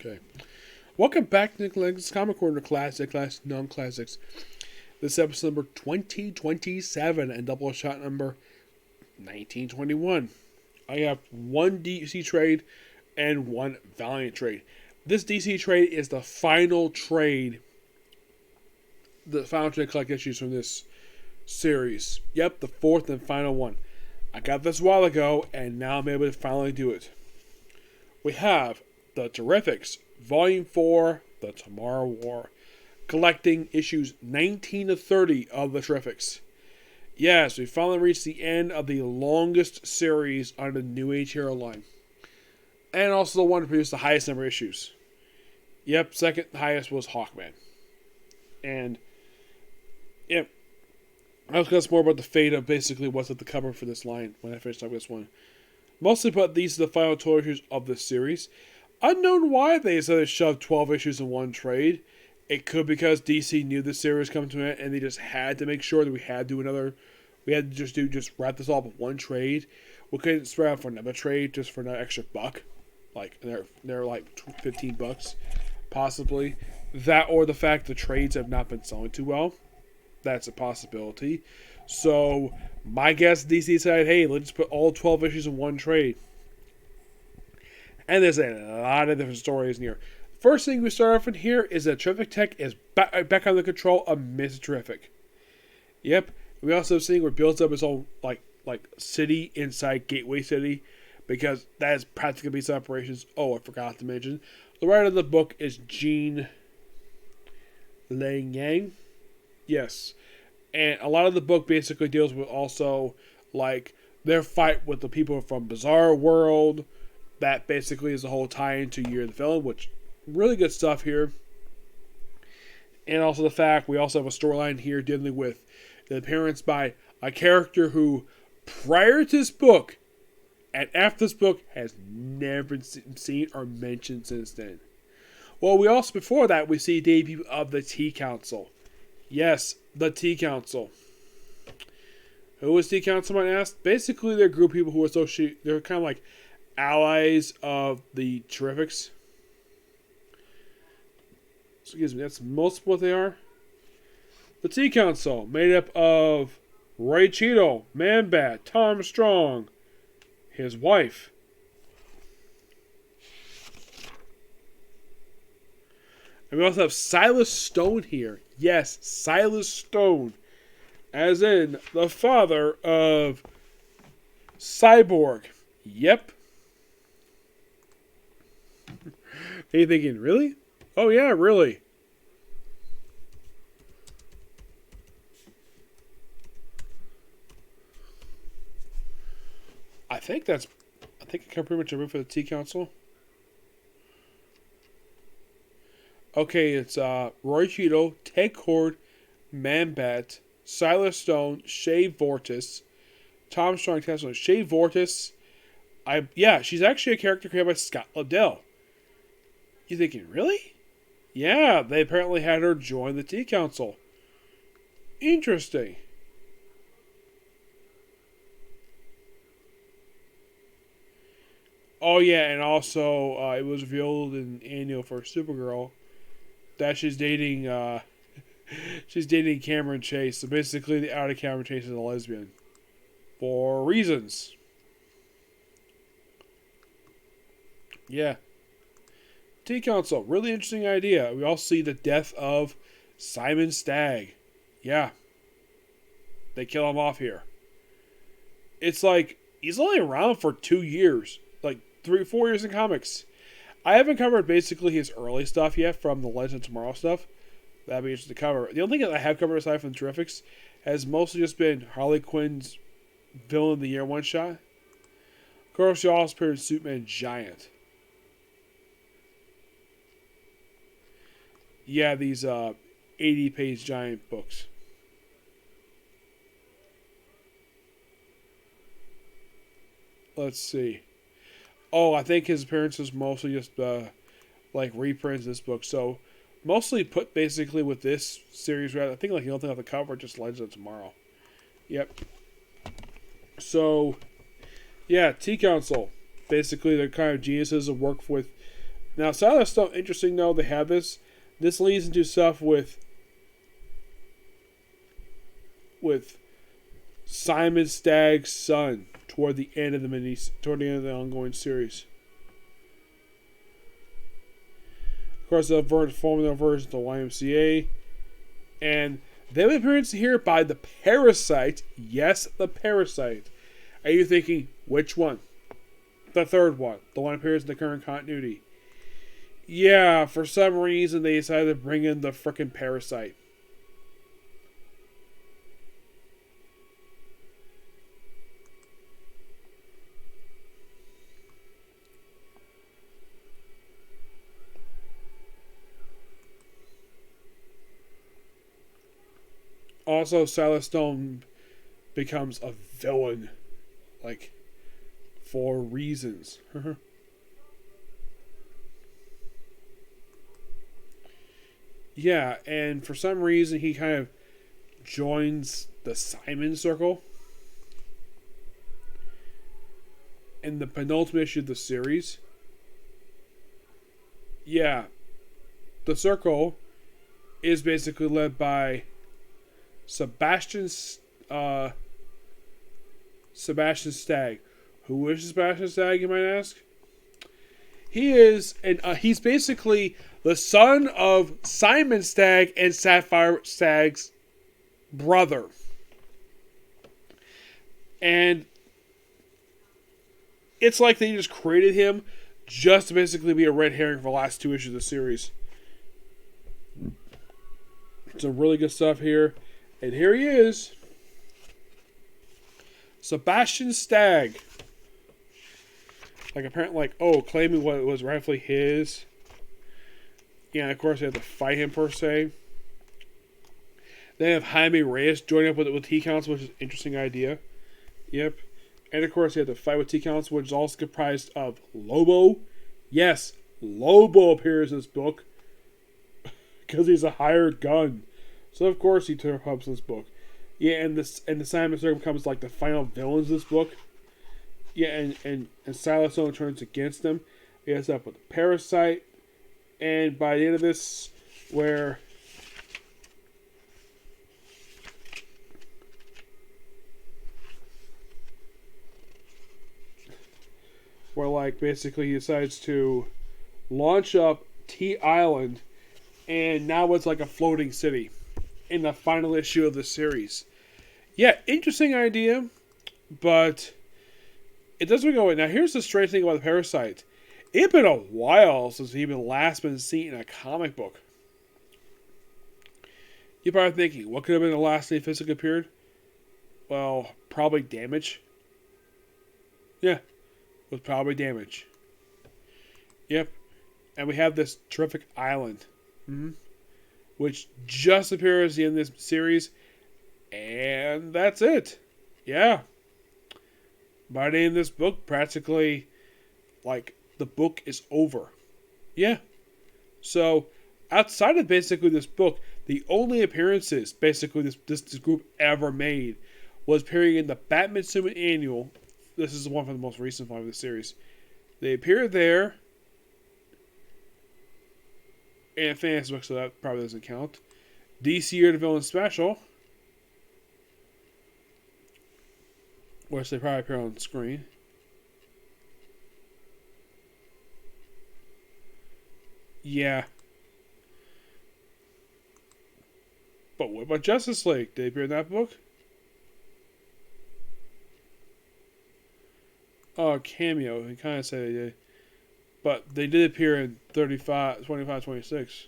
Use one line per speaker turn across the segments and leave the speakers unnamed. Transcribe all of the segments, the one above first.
Okay. Welcome back to Nick's Comic Corner Classic, Non-Classics. This episode number 2027 and Doubleshot number 1921. I have one DC trade and one Valiant trade. This DC trade is the final trade. The final trade collect issues from this series. Yep, the fourth and final one. I got this a while ago, and now I'm able to finally do it. We have The Terrifics, Volume 4, The Tommorrow War, collecting issues 19 to 30 of The Terrifics. Yes, we finally reached the end of the longest series on the New Age hero line. And also the one to produce the highest number of issues. Yep, second highest was Hawkman. And, yep, I'll discuss more about the fate of basically what's at the cover for this line when I finish up this one. Mostly put these are the final 12 issues of this series. Unknown why they decided to shove 12 issues in one trade. It could because DC knew the series was coming to an end and they just had to make sure that we had to do another. We had to just wrap this all up in one trade. We couldn't spread out for another trade just for another extra buck. Like they're like $15 possibly. That or the fact the trades have not been selling too well. That's a possibility. So my guess, DC decided, hey, let's just put all 12 issues in one trade. And there's a lot of different stories in here. First thing we start off in here is that Terrific Tech is back under control of Miss Terrific. Yep. We also have seen where it builds up his own like city inside Gateway City, because that is practically based on operations. Oh, I forgot to mention, the writer of the book is Gene Lang Yang. Yes. And a lot of the book basically deals with also like their fight with the people from Bizarre World. That basically is the whole tie-in to Year of the Villain, which really good stuff here. And also the fact we also have a storyline here dealing with the appearance by a character who, prior to this book and after this book, has never been seen or mentioned since then. Well, we also, before that, we see the debut of the T-Council. Yes, the T-Council. Who is T-Council, might ask? Basically, they're a group of people who are they're kind of like allies of the Terrifics. Excuse me, that's most of what they are. The T-Council, made up of Ray Cheeto, Man-Bat, Tom Strong, his wife. And we also have Silas Stone here. Yes, Silas Stone. As in, the father of Cyborg. Yep. Are you thinking, really? Oh yeah, really. I think it can pretty much everything for the T-Council. Okay, it's Roy Cheeto, Ted Cord, Man-Bat, Silas Stone, Shay Vortis, Tom Strong, Shay Vortis. She's actually a character created by Scott Lobdell. You thinking, really? Yeah, they apparently had her join the T-Council. Interesting. Oh yeah, and also it was revealed in Annual for Supergirl that she's dating Cameron Chase. So basically, the outer Cameron Chase is a lesbian for reasons. Yeah. T-Council, really interesting idea. We also see the death of Simon Stagg. Yeah. They kill him off here. It's like, he's only around for 2 years. Like, 4 years in comics. I haven't covered basically his early stuff yet from the Legend of Tomorrow stuff. That'd be interesting to cover. The only thing that I have covered aside from the Terrifics has mostly just been Harley Quinn's Villain of the Year one-shot. Of course, she also appeared in Superman Giant. Yeah, these 80-page giant books. Let's see. Oh, I think his appearance was mostly just like reprints of this book. So mostly put basically with this series. I think like the only thing off the cover just Legend of Tomorrow. Yep. So yeah, T-Council. Basically, they're kind of geniuses that work with Now, Silent Stone, interesting though, they have this. This leads into stuff with Simon Stagg's son toward the end of the ongoing series. Of course, they'll form their version of the YMCA, and they have an appearance here by the Parasite. Yes, the Parasite. Are you thinking which one? The third one, the one appears in the current continuity. Yeah, for some reason they decided to bring in the frickin' Parasite. Also, Silent Stone becomes a villain, like, for reasons. Yeah, and for some reason he kind of joins the Simon Circle in the penultimate issue of the series. Yeah, the Circle is basically led by Sebastian Stagg. Who is Sebastian Stagg, you might ask? He's basically the son of Simon Stagg and Sapphire Stagg's brother. And it's like they just created him just to basically be a red herring for the last 2 issues of the series. Some really good stuff here. And here he is. Sebastian Stagg. Claiming what was rightfully his. Yeah, and of course they have to fight him per se. They have Jaime Reyes joining up with T-Council, which is an interesting idea. Yep. And of course they have to fight with T-Council, which is also comprised of Lobo. Yes, Lobo appears in this book. Because he's a hired gun. So of course he turns up in this book. Yeah, and the Simon Circle becomes like the final villains of this book. Yeah, and Silent Stone turns against them. He ends up with the Parasite. And by the end of this, where basically he decides to launch up T Island, and now it's like a floating city in the final issue of the series. Yeah, interesting idea, but it doesn't go away. Now, here's the strange thing about the Parasite. It's been a while since he's last been seen in a comic book. You're probably thinking, what could have been the last day physically appeared? Well, probably Damage. Yeah, it was probably Damage. Yep. And we have this terrific island, which just appears in this series, and that's it. Yeah. By the end of this book, practically, the book is over. Yeah. So, outside of basically this book, the only appearances basically this group ever made was appearing in the Batman Summit Annual. This is one from the most recent one of the series. They appeared there in a fantasy book, so that probably doesn't count. DC Year the Villain Special, which they probably appear on screen. Yeah. But what about Justice League? Did they appear in that book? Oh, cameo. They kind of say they did. But they did appear in 25, 26.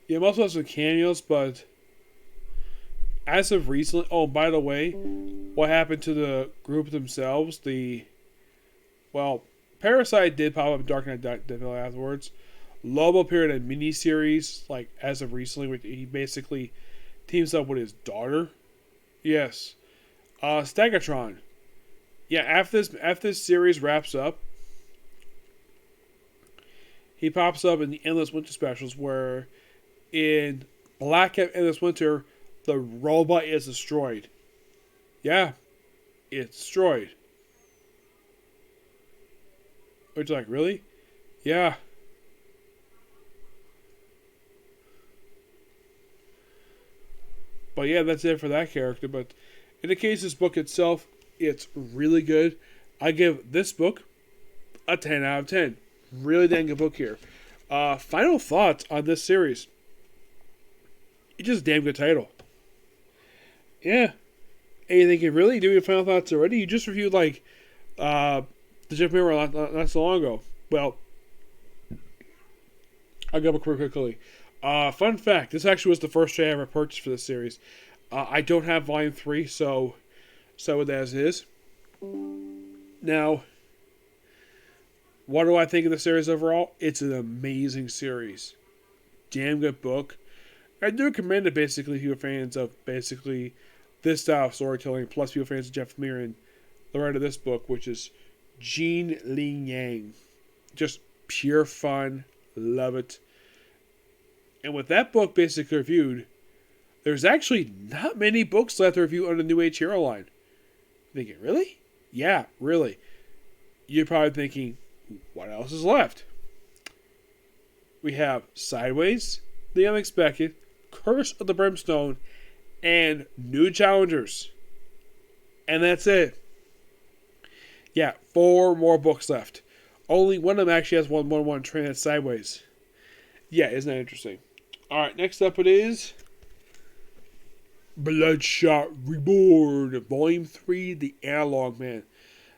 Yeah, most of us some cameos, but as of recently... Oh, by the way, what happened to the group themselves? Parasite did pop up in Dark Knight definitely afterwards. Lobo appeared in a miniseries, as of recently, where he basically teams up with his daughter. Yes. Stegatron. Yeah, after this series wraps up, he pops up in the Endless Winter Specials, where in Black Cat in this winter, the robot is destroyed. Yeah, it's destroyed. Which, like, really? Yeah. But yeah, that's it for that character. But in the case of this book itself, it's really good. I give this book a 10 out of 10. Really dang good book here. Final thoughts on this series. It's just a damn good title. Yeah. And you think, really? Do your final thoughts already? You just reviewed, like, the Jeff Mirror not so long ago. Well, I'll go quickly. Fun fact, this actually was the first trade I ever purchased for this series. I don't have Volume 3, so it as is. Now, what do I think of the series overall? It's an amazing series. Damn good book. I do commend it basically if you're fans of basically this style of storytelling, plus if you're fans of Jeff Lemire and the writer of this book, which is Gene Ling Yang. Just pure fun. Love it. And with that book basically reviewed, there's actually not many books left to review on the New Age Hero line. Thinking, really? Yeah, really. You're probably thinking, what else is left? We have Sideways, The Unexpected, Curse of the Brimstone, and New Challengers. And that's it. Yeah, 4 more books left. Only one of them actually has one train that's Sideways. Yeah, isn't that interesting? Alright, next up it is Bloodshot Reborn, Volume 3, The Analog Man.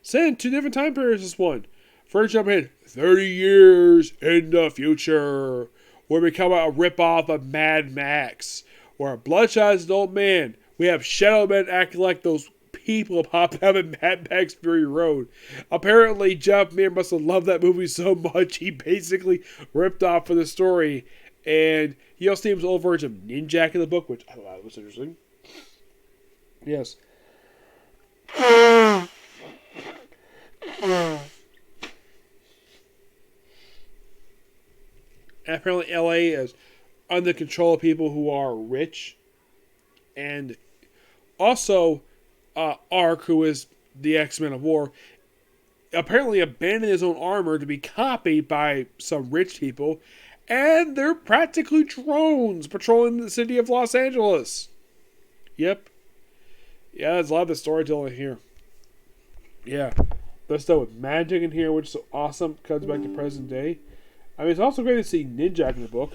Set in 2 different time periods this one. First jump in 30 years in the future, where we come out a ripoff of Mad Max, where Bloodshot is an old man. We have Shadow Men acting like those people popping up in Mad Max Fury Road. Apparently, Jeff Lemire must have loved that movie so much he basically ripped off for the story. And he also names an old version of Ninjak in the book, which I thought was interesting. Yes. And apparently LA is under control of people who are rich. And also, Ark, who is the X-Men of War, apparently abandoned his own armor to be copied by some rich people. And they're practically drones patrolling the city of Los Angeles. Yep. Yeah, there's a lot of the storytelling here. Yeah. Let's start with magic in here, which is awesome. Comes back to present day. I mean, it's also great to see Ninjak in the book.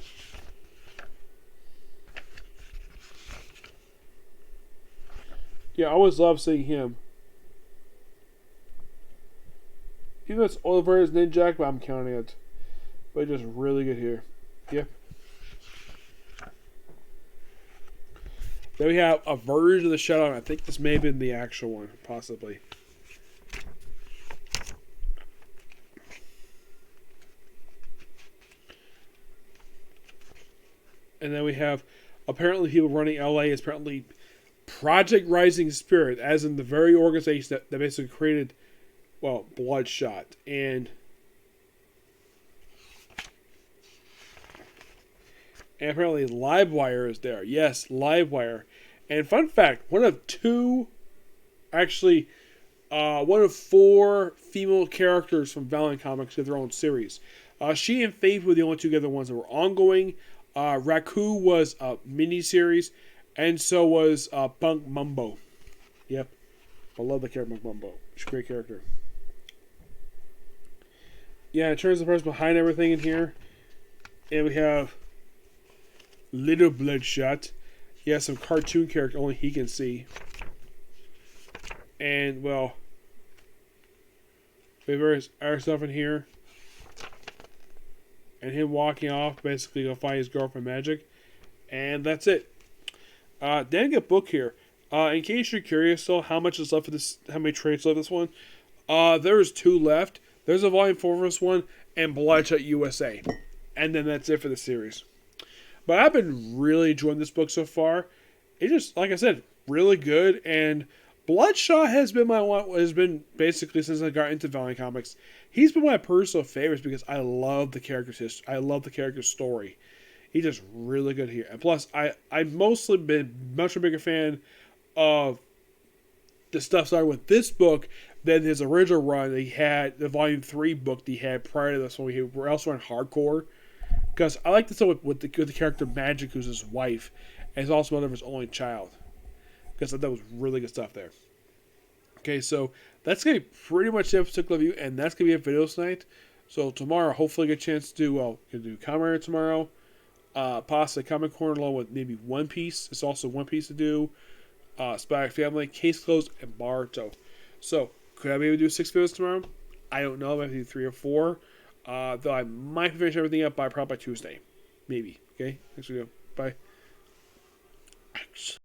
Yeah, I always love seeing him. Even though it's over as Ninjak, but I'm counting it. But just really good here. Yep. Then we have a version of the Shadow. I think this may have been the actual one, possibly. And then we have, apparently people running LA is apparently Project Rising Spirit, as in the very organization that basically created, well, Bloodshot. And apparently Livewire is there. Yes, Livewire. And fun fact, one of 4 female characters from Valiant Comics get their own series. She and Faith were the only 2 other ones that were ongoing. Raku was a mini-series, and so was Bunk Mumbo. Yep. I love the character Bunk Mumbo. She's a great character. Yeah, in terms of the person behind everything in here, and we have Little Bloodshot. He has some cartoon character only he can see. And, well, we have our stuff in here. And him walking off, basically go find his girlfriend Magic. And that's it. Damn good book here. In case you're curious, though, how much is left for this, how many trades left this one? There's 2 left. There's a volume 4 for this one, and Bloodshot USA. And then that's it for the series. But I've been really enjoying this book so far. It just, like I said, really good. And Bloodshot has been basically since I got into Valiant Comics, he's been my personal favorites because I love the character's history. I love the character's story. He's just really good here. And plus, I've mostly been much a bigger fan of the stuff started with this book than his original run that he had, the Volume 3 book that he had prior to this one. We were also in Hardcore. Because I like the stuff with the character Magic, who's his wife, and he's also mother of his only child. Because that was really good stuff there. Okay, so that's going to be pretty much the episode review, and that's going to be a video tonight. So tomorrow, hopefully, get a chance to do Comrade tomorrow. Possibly Comic Corner along with maybe One Piece. It's also One Piece to do. Spy Family, Case Closed, and Baruto. So, could I maybe do 6 videos tomorrow? I don't know. Maybe 3 or 4. Though I might finish everything up by probably Tuesday. Maybe. Okay? Next video. Bye.